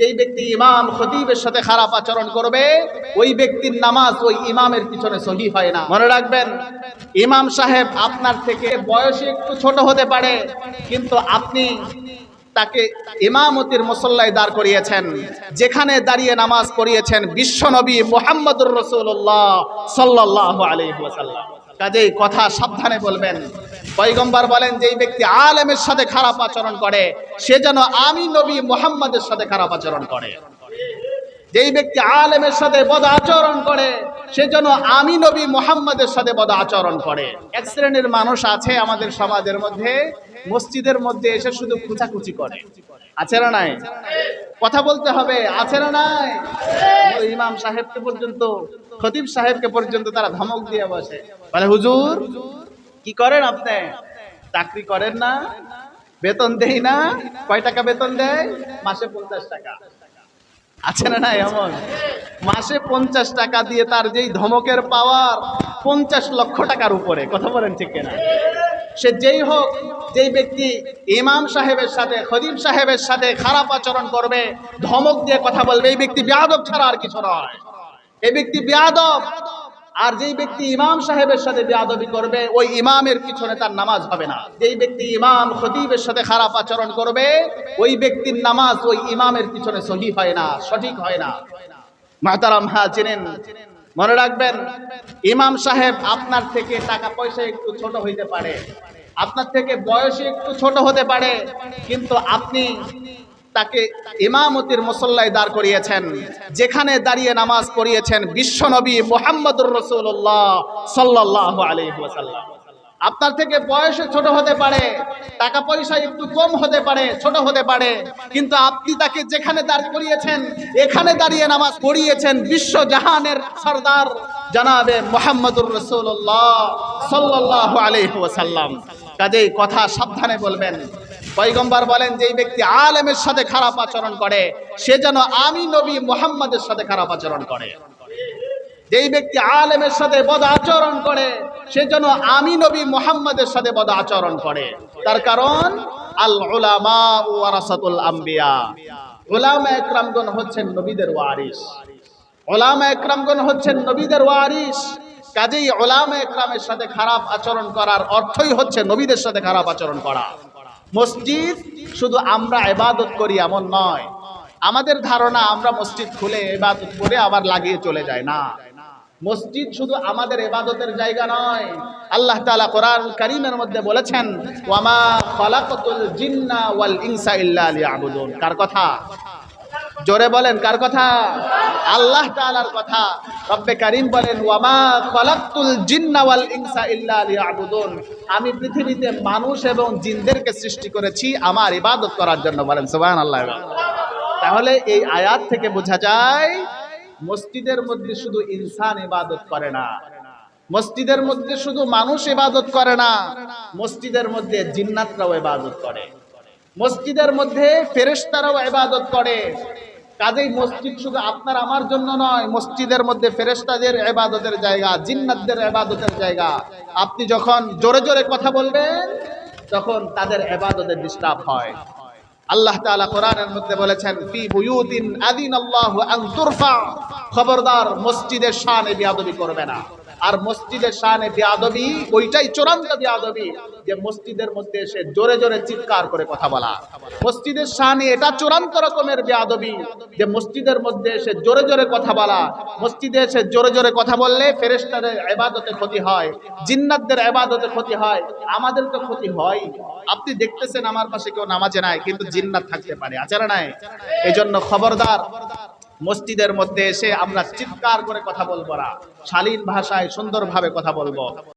যেই ব্যক্তি ইমাম খতিবের সাথে খারাপ আচরণ করবে ওই ব্যক্তির নামাজ ওই ইমামের পিছনে সহি হয় না। মনে রাখবেন, ইমাম সাহেব আপনার থেকে বয়সে একটু ছোট হতে পারে, কিন্তু আপনি তাকে ইমামতির মুসল্লায় দাঁড় করিয়েছেন, যেখানে দাঁড়িয়ে নামাজ পড়িয়েছেন বিশ্বনবী মুহাম্মদুর রাসূলুল্লাহ সাল্লাল্লাহু আলাইহি ওয়াসাল্লাম। কাজেই কথা সাবধানে বলবেন। পয়গম্বর বলেন, যেই ব্যক্তি আলেমের সাথে খারাপ আচরণ করে সে যেন আমি নবী মুহাম্মদের সাথে খারাপ আচরণ করে। যেই ব্যক্তি আলেমের সাথে বদ আচরণ করে সে যেন আমি নবী মুহাম্মদের সাথে বদ আচরণ করে। এক শ্রেণীর মানুষ আছে আমাদের সমাজের মধ্যে, মসজিদের মধ্যে এসে শুধু খুচাখুচি করে। আছে না নাই? কথা বলতে হবে, আছে না নাই? ইমাম সাহেবকে পর্যন্ত, খতিব সাহেবকে পর্যন্ত তারা ধমক দিয়ে বসে, বলে হুজুর কি করেন আপনি? চাকরি করেন না? বেতন দেই না? কয় টাকা বেতন দেয়? মাসে 50 টাকা। আছে না নাই এমন? মাসে 50 টাকা দিয়ে তার যেই ধমকের পাওয়ার 50 লক্ষ টাকার উপরে। কথা বলেন ঠিক কিনা? সে যেই হোক, যেই ব্যক্তি ইমাম সাহেবের সাথে খতিব সাহেবের সাথে খারাপ আচরণ করবে, ধমক দিয়ে কথা বলবে, এই ব্যক্তি বেয়াদব ছাড়া আর কিছু নয়। এই ব্যক্তি বেয়াদব। আর যেই ব্যক্তি ইমাম সাহেবের সাথে বেয়াদবি করবে ওই ইমামের পিছনে তার নামাজ হবে না। যেই ব্যক্তি ইমাম খতিবের সাথে খারাপ আচরণ করবে ওই ব্যক্তির নামাজ ওই ইমামের পিছনে সহি হয় না, সঠিক হয় না। মুহতারাম হাজিরিন, মনে রাখবেন, ইমাম সাহেব আপনার থেকে টাকা পয়সা একটু ছোট হইতে পারে, আপনার থেকে বয়সে একটু ছোট হতে পারে, কিন্তু আপনি তাকে ইমামতির মুসল্লায় দাঁড় করিয়েছেন, যেখানে দাঁড়িয়ে নামাজ পড়িয়েছেন বিশ্বনবী মুহাম্মদুর রাসূলুল্লাহ সাল্লাল্লাহু আলাইহি ওয়াসাল্লাম। আপনার থেকে বয়সে ছোট হতে পারে, টাকা পয়সা একটু কম হতে পারে, ছোট হতে পারে, কিন্তু আপনি তাকে যেখানে দাঁড় করিয়েছেন এখানে দাঁড়িয়ে নামাজ পড়িয়েছেন বিশ্ব জাহানের সরদার জনাবে মুহাম্মদুর রাসূলুল্লাহ সাল্লাল্লাহু আলাইহি ওয়াসাল্লাম। কাজেই কথা সাবধানে বলবেন। পয়গম্বর বলেন, যেই ব্যক্তি আলেমের সাথে খারাপ আচরণ করে সে যেন আমি নবী মুহাম্মদের সাথে খারাপ আচরণ করে। যেই ব্যক্তি আলেমের সাথে বদ আচরণ করে সে যেন আমি নবী মুহাম্মদের সাথে বদ আচরণ করে। তার কারণ আল উলামা ওয়ারাসাতুল আম্বিয়া, উলামা একরামগণ হচ্ছেন নবীদের ওয়ারিস। উলামা একরামগণ হচ্ছেন নবীদের ওয়ারিস। কাজেই উলামা একরামের সাথে খারাপ আচরণ করার অর্থই হচ্ছে নবীদের সাথে খারাপ আচরণ করা। মসজিদ শুধু আমরা ইবাদত করি এমন নয়। আমাদের ধারণা আমরা মসজিদ খুলে ইবাদত করে আবার লাগিয়ে চলে যায় না। মসজিদ শুধু আমাদের ইবাদতের জায়গা নয়। আল্লাহ তাআলা কোরআন কারীমের মধ্যে বলেছেন, ওয়ামা খালাকাতুল জিন্না ওয়াল ইনসা ইল্লা লিয়াবুদুন। কার কথা? জোরে বলেন, কার কথা? আল্লাহ তাআলার কথা। রব্বে কারীম বলেন, ওয়ামা খালাকতুল জিন্না ওয়াল ইনসা ইল্লা লিয়াবুদুন। আমি পৃথিবীতে মানুষ এবং জিনদেরকে সৃষ্টি করেছি আমার ইবাদত করার জন্য। বলেন সুবহানাল্লাহ। তাহলে এই আয়াত থেকে বোঝা যায় মসজিদের মধ্যে শুধু ইনসান ইবাদত করে না, মসজিদের মধ্যে শুধু মানুষ ইবাদত করে না, মসজিদের মধ্যে জিন্নাতরাও ইবাদত করে, মসজিদের মধ্যে ফেরেশতারাও ইবাদত করে। কাজেই মসজিদ শুধু আপনার আমার জন্য নয়, মসজিদের মধ্যে ফেরেশতাদের ইবাদতের জায়গা, জিন্নাতদের ইবাদতের জায়গা। আপনি যখন জোরে জোরে কথা বলবেন তখন তাদের ইবাদতে ডিস্টার্ব হয়। আল্লাহ তাআলা কোরআনের মধ্যে বলেছেন, ফি বুয়ুতিন আযিনাল্লাহু আন তুরফা। খবরদার মসজিদের শানে বেয়াদবি করবে না। আর মসজিদের শানে বেয়াদবি ওইটাই চূড়ান্ত বেয়াদবি যে মসজিদের মধ্যে এসে জোরে জোরে চিৎকার করে কথা বলা। মসজিদের শানে এটা চূড়ান্ত রকমের বেয়াদবি যে মসজিদের মধ্যে এসে জোরে জোরে কথা বলা। মসজিদে এসে জোরে জোরে কথা বললে ফেরেশতাদের ইবাদতে ক্ষতি হয়, জিন্নাতদের ইবাদতে ক্ষতি হয়, আমাদের তো ক্ষতি হয়। আপনি দেখতেছেন আমার পাশে কেউ নামাজে নাই, কিন্তু জিন্নাত থাকতে পারে। আছে না নাই? এজন্য খবরদার মসজিদের মধ্যে এসে আমরা চিৎকার করে কথা বলবো না, শালীন ভাষায় সুন্দরভাবে কথা বলবো।